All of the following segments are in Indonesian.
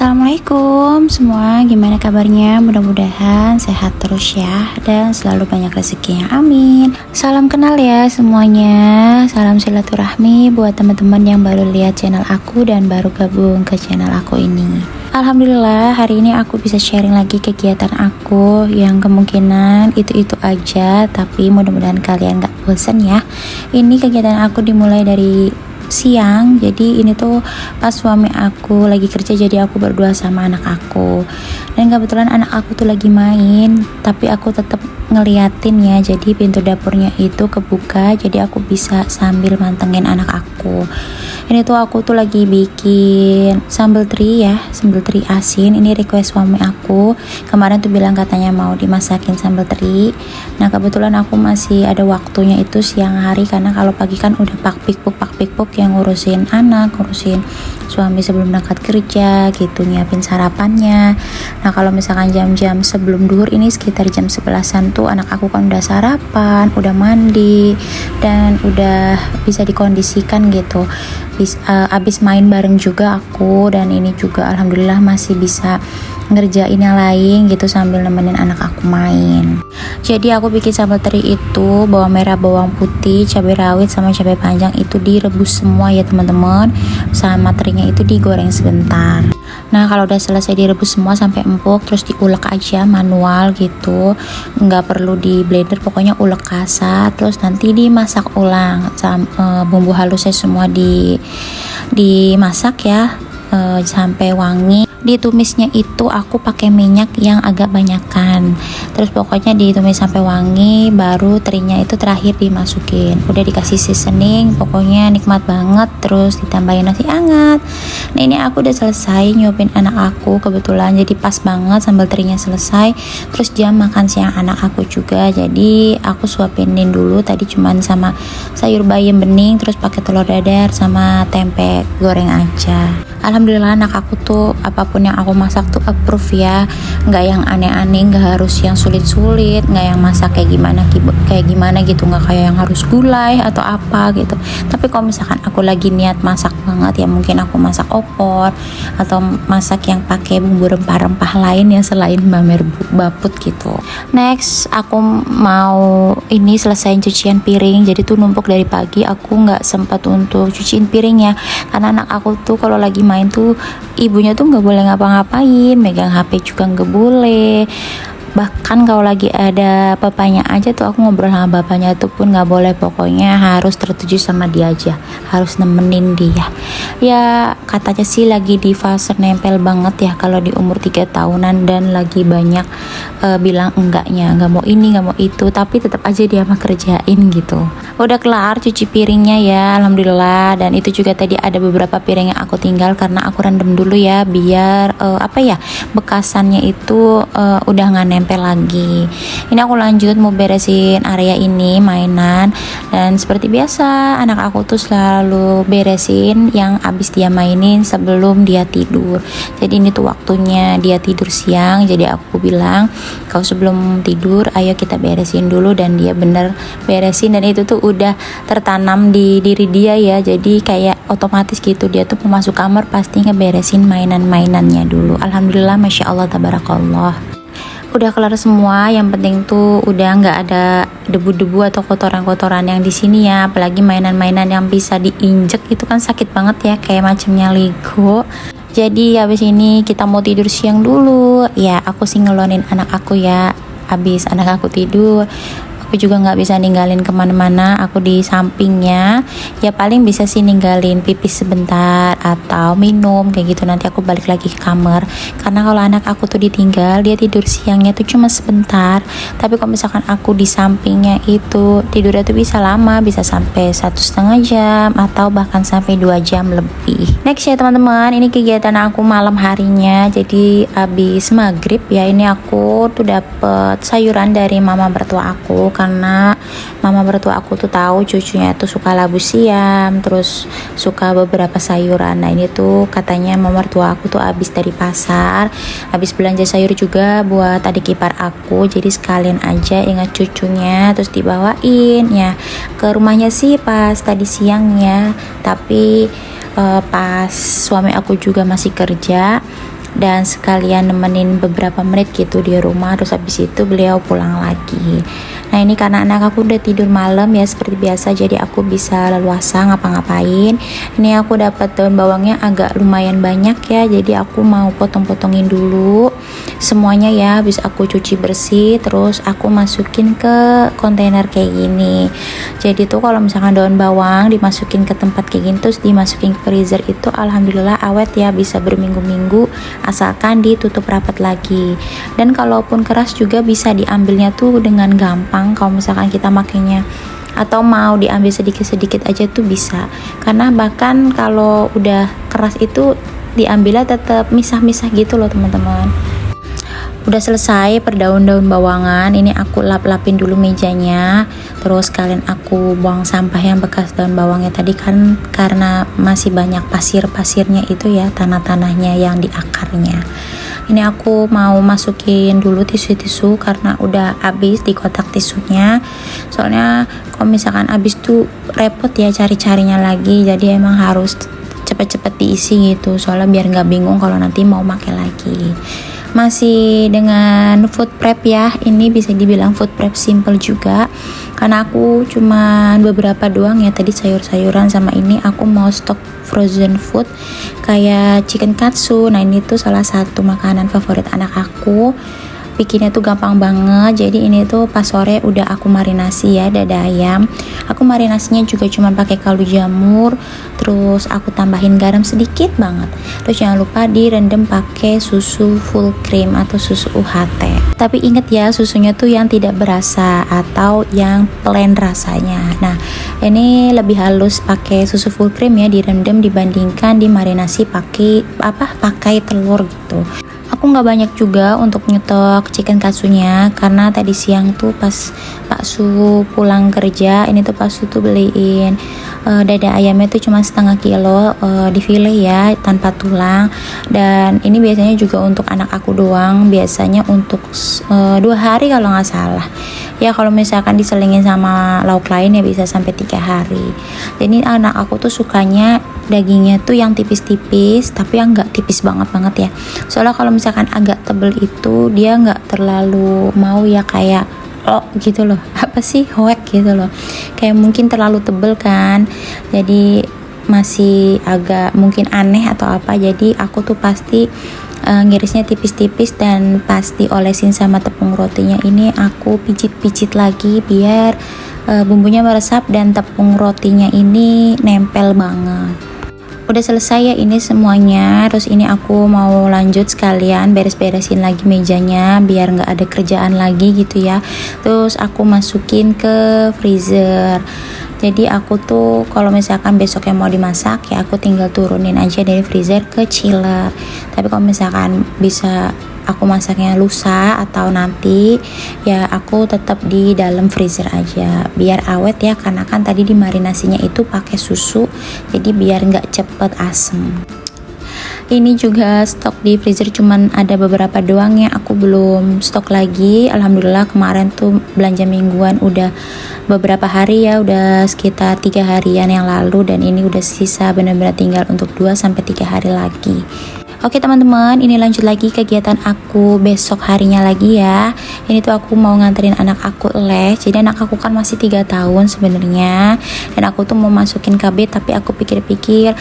Assalamualaikum semua, gimana kabarnya? Mudah-mudahan sehat terus ya, dan selalu banyak rezekinya, amin. Salam kenal ya semuanya, salam silaturahmi buat teman-teman yang baru lihat channel aku dan baru gabung ke channel aku ini. Alhamdulillah hari ini aku bisa sharing lagi kegiatan aku yang kemungkinan itu-itu aja, tapi mudah-mudahan kalian gak bosan ya. Ini kegiatan aku dimulai dari siang, jadi ini tuh pas suami aku lagi kerja, jadi aku berdua sama anak aku, dan kebetulan anak aku tuh lagi main, tapi aku tetap ngeliatin ya, jadi pintu dapurnya itu kebuka, jadi aku bisa sambil mantengin anak aku. Ini tuh aku tuh lagi bikin sambal teri ya, sambal teri asin. Ini request suami aku, kemarin tuh bilang katanya mau dimasakin sambal teri. Nah kebetulan aku masih ada waktunya itu siang hari, karena kalau pagi kan udah pak pikpuk yang ngurusin anak, ngurusin suami sebelum berangkat kerja gitu, nyiapin sarapannya. Nah kalau misalkan jam-jam sebelum duhur ini sekitar jam 11-an tuh anak aku kan udah sarapan, udah mandi, dan udah bisa dikondisikan gitu. Abis main bareng juga aku, dan ini juga alhamdulillah masih bisa ngerjain yang lain gitu sambil nemenin anak aku main. Jadi aku bikin sambal teri itu bawang merah, bawang putih, cabai rawit sama cabai panjang itu direbus semua ya teman-teman, sama terinya itu digoreng sebentar. Nah kalau udah selesai direbus semua sampai empuk, terus diulek aja manual gitu, nggak perlu di blender, pokoknya ulek kasar, terus nanti dimasak ulang bumbu halusnya semua dimasak ya sampai wangi. Ditumisnya itu aku pakai minyak yang agak banyakan, terus pokoknya ditumis sampai wangi, baru terinya itu terakhir dimasukin, udah dikasih seasoning, pokoknya nikmat banget. Terus ditambahin nasi hangat. Nah ini aku udah selesai nyuapin anak aku kebetulan, jadi pas banget sambal terinya selesai. Terus jam makan siang anak aku juga, jadi aku suapinin dulu tadi cuman sama sayur bayam bening, terus pakai telur dadar sama tempe goreng aja. Alhamdulillah anak aku tuh apapun yang aku masak tuh approve ya, nggak yang aneh-aneh, nggak harus yang sulit-sulit, nggak yang masak kayak gimana gitu, nggak kayak yang harus gulai atau apa gitu. Tapi kalau misalkan aku lagi niat masak banget ya, mungkin aku masak opor atau masak yang pakai bumbu rempah-rempah lain ya selain bamer baput gitu. Next aku mau ini selesaiin cucian piring, jadi tuh numpuk dari pagi, aku nggak sempat untuk cuciin piring ya, karena anak aku tuh kalau lagi main tuh ibunya tuh nggak boleh ngapa-ngapain, megang HP juga nggak boleh. Bahkan kalau lagi ada bapaknya aja tuh, aku ngobrol sama bapaknya tuh pun nggak boleh, pokoknya harus tertuju sama dia aja, harus nemenin dia ya. Katanya sih lagi di fase nempel banget ya kalau di umur 3 tahunan, dan lagi banyak bilang enggaknya, nggak mau ini nggak mau itu, tapi tetap aja dia mah kerjain gitu. Udah kelar cuci piringnya ya alhamdulillah, dan itu juga tadi ada beberapa piring yang aku tinggal karena aku rendam dulu ya, biar bekasannya itu udah nggak nempel lagi. Ini aku lanjut mau beresin area ini mainan, dan seperti biasa anak aku tuh selalu beresin yang abis dia mainin sebelum dia tidur. Jadi ini tuh waktunya dia tidur siang, jadi aku bilang kalau sebelum tidur ayo kita beresin dulu, dan dia bener beresin, dan itu tuh udah tertanam di diri dia ya, jadi kayak otomatis gitu dia tuh mau masuk kamar pasti ngeberesin mainan-mainannya dulu. Alhamdulillah masya Allah tabarakallah. Udah kelar semua, yang penting tuh udah nggak ada debu-debu atau kotoran-kotoran yang di sini ya, apalagi mainan-mainan yang bisa diinjek itu kan sakit banget ya, kayak macamnya Lego. Jadi habis ini kita mau tidur siang dulu ya, aku sih ngelonin anak aku ya, habis anak aku tidur aku juga nggak bisa ninggalin kemana-mana, aku di sampingnya ya, paling bisa sih ninggalin pipis sebentar atau minum kayak gitu, nanti aku balik lagi ke kamar. Karena kalau anak aku tuh ditinggal, dia tidur siangnya tuh cuma sebentar, tapi kalau misalkan aku di sampingnya itu tidurnya tuh bisa lama, bisa sampai 1,5 jam atau bahkan sampai 2 jam lebih. Next ya teman-teman, ini kegiatan aku malam harinya. Jadi abis maghrib ya, ini aku tuh dapet sayuran dari mama mertua aku, karena mama mertua aku tuh tahu cucunya tuh suka labu siam, terus suka beberapa sayuran. Nah ini tuh katanya mama mertua aku tuh abis dari pasar, habis belanja sayur juga buat adik ipar aku, jadi sekalian aja ingat cucunya terus dibawain ya ke rumahnya sih pas tadi siang ya. Tapi pas suami aku juga masih kerja, dan sekalian nemenin beberapa menit gitu di rumah, terus habis itu beliau pulang lagi. Nah ini karena anak aku udah tidur malam ya seperti biasa, jadi aku bisa leluasa ngapa-ngapain. Ini aku dapat daun bawangnya agak lumayan banyak ya, jadi aku mau potong-potongin dulu semuanya ya, habis aku cuci bersih terus aku masukin ke kontainer kayak gini. Jadi tuh kalau misalkan daun bawang dimasukin ke tempat kayak gini terus dimasukin ke freezer itu alhamdulillah awet ya, bisa berminggu-minggu asalkan ditutup rapat lagi. Dan kalaupun keras juga bisa diambilnya tuh dengan gampang kalau misalkan kita makainya, atau mau diambil sedikit-sedikit aja tuh bisa, karena bahkan kalau udah keras itu diambilnya tetap misah-misah gitu loh teman-teman. Udah selesai per daun-daun bawangan, ini aku lap-lapin dulu mejanya, terus kalian aku buang sampah yang bekas daun bawangnya tadi kan, karena masih banyak pasir-pasirnya itu ya, tanah-tanahnya yang di akarnya. Ini aku mau masukin dulu tisu-tisu karena udah habis di kotak tisunya, soalnya kalau misalkan habis tuh repot ya cari-carinya lagi, jadi emang harus cepet-cepet diisi gitu, soalnya biar nggak bingung kalau nanti mau pakai lagi. Masih dengan food prep ya, ini bisa dibilang food prep simple juga karena aku cuma beberapa doang ya tadi, sayur-sayuran sama ini aku mau stok frozen food kayak chicken katsu. Nah ini tuh salah satu makanan favorit anak aku, bikinnya tuh gampang banget. Jadi ini tuh pas sore udah aku marinasi ya, dada ayam. Aku marinasinya juga cuma pakai kaldu jamur, terus aku tambahin garam sedikit banget. Terus jangan lupa direndam pakai susu full cream atau susu UHT. Tapi inget ya, susunya tuh yang tidak berasa atau yang plain rasanya. Nah ini lebih halus pakai susu full cream ya, direndam dibandingkan dimarinasi pakai telur gitu. Aku nggak banyak juga untuk nyetok chicken katsunya karena tadi siang tuh pas Pak Su pulang kerja, ini tuh Pak Su tuh beliin dada ayamnya tuh cuma setengah kilo di file ya, tanpa tulang. Dan ini biasanya juga untuk anak aku doang, biasanya untuk 2 hari kalau nggak salah ya, kalau misalkan diselingin sama lauk lain ya bisa sampai 3 hari. Jadi anak aku tuh sukanya dagingnya tuh yang tipis-tipis, tapi yang nggak tipis banget ya, soalnya kalau misalkan agak tebel itu dia nggak terlalu mau ya, kayak gitu loh, apa sih, hoek gitu loh, kayak mungkin terlalu tebel kan, jadi masih agak mungkin aneh atau apa. Jadi aku tuh pasti ngirisnya tipis-tipis, dan pas diolesin sama tepung rotinya ini aku pijit-pijit lagi biar bumbunya meresap dan tepung rotinya ini nempel banget. Udah selesai ya ini semuanya, terus ini aku mau lanjut sekalian beres-beresin lagi mejanya biar nggak ada kerjaan lagi gitu ya. Terus aku masukin ke freezer. Jadi aku tuh kalau misalkan besoknya mau dimasak ya aku tinggal turunin aja dari freezer ke chiller. Tapi kalau misalkan bisa aku masaknya lusa atau nanti ya aku tetap di dalam freezer aja biar awet ya, karena kan tadi dimarinasinya itu pakai susu, jadi biar nggak cepet asem. Ini juga stok di freezer cuman ada beberapa doang ya, aku belum stok lagi. Alhamdulillah kemarin tuh belanja mingguan udah beberapa hari ya, udah sekitar 3 harian yang lalu, dan ini udah sisa bener-bener tinggal untuk 2-3 hari lagi. Oke teman-teman, ini lanjut lagi kegiatan aku besok harinya lagi ya. Ini tuh aku mau nganterin anak aku les. Jadi anak aku kan masih 3 tahun sebenarnya, dan aku tuh mau masukin KB, tapi aku pikir-pikir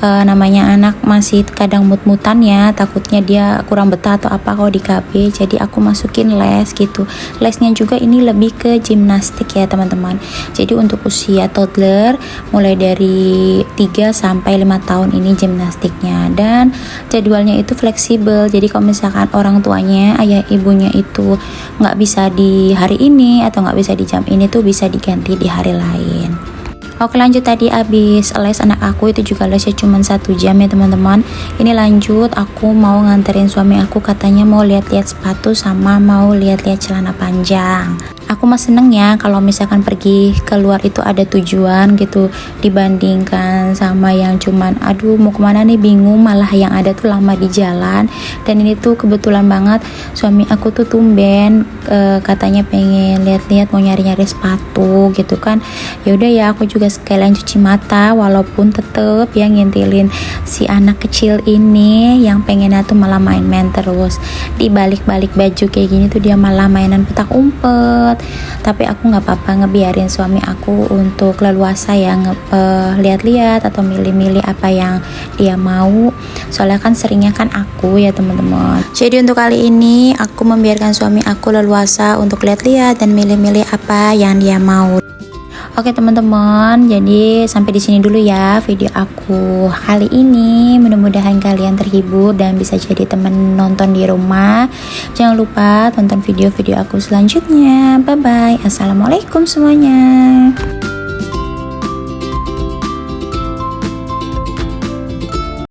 namanya anak masih kadang mut-mutan ya, takutnya dia kurang betah atau apa kalau di KB, jadi aku masukin les gitu. Lesnya juga ini lebih ke gimnastik ya teman-teman, jadi untuk usia toddler mulai dari 3-5 tahun ini gimnastiknya, dan jadwalnya itu fleksibel. Jadi kalau misalkan orang tuanya, ayah ibunya itu nggak bisa di hari ini atau nggak bisa di jam ini tuh bisa diganti di hari lain. Oke lanjut, tadi abis les anak aku itu juga lesnya cuma 1 jam ya teman-teman. Ini lanjut, aku mau nganterin suami aku, katanya mau lihat-lihat sepatu sama mau lihat-lihat celana panjang. Aku mah seneng ya kalau misalkan pergi keluar itu ada tujuan gitu, dibandingkan sama yang cuman aduh mau kemana nih bingung, malah yang ada tuh lama di jalan. Dan ini tuh kebetulan banget suami aku tuh tumben katanya pengen lihat-lihat, mau nyari-nyari sepatu gitu kan. Ya udah ya, aku juga sekalian cuci mata, walaupun tetep yang ngintilin si anak kecil ini yang pengennya tuh malah main-main terus. Di balik-balik baju kayak gini tuh dia malah mainan petak umpet. Tapi aku nggak apa-apa, ngebiarin suami aku untuk leluasa ya, lihat-lihat atau milih-milih apa yang dia mau. Soalnya kan seringnya kan aku ya teman-teman. Jadi untuk kali ini aku membiarkan suami aku leluasa untuk lihat-lihat dan milih-milih apa yang dia mau. Oke teman-teman, jadi sampai di sini dulu ya video aku kali ini. Mudah-mudahan kalian terhibur dan bisa jadi teman nonton di rumah. Jangan lupa tonton video-video aku selanjutnya. Bye bye. Assalamualaikum semuanya.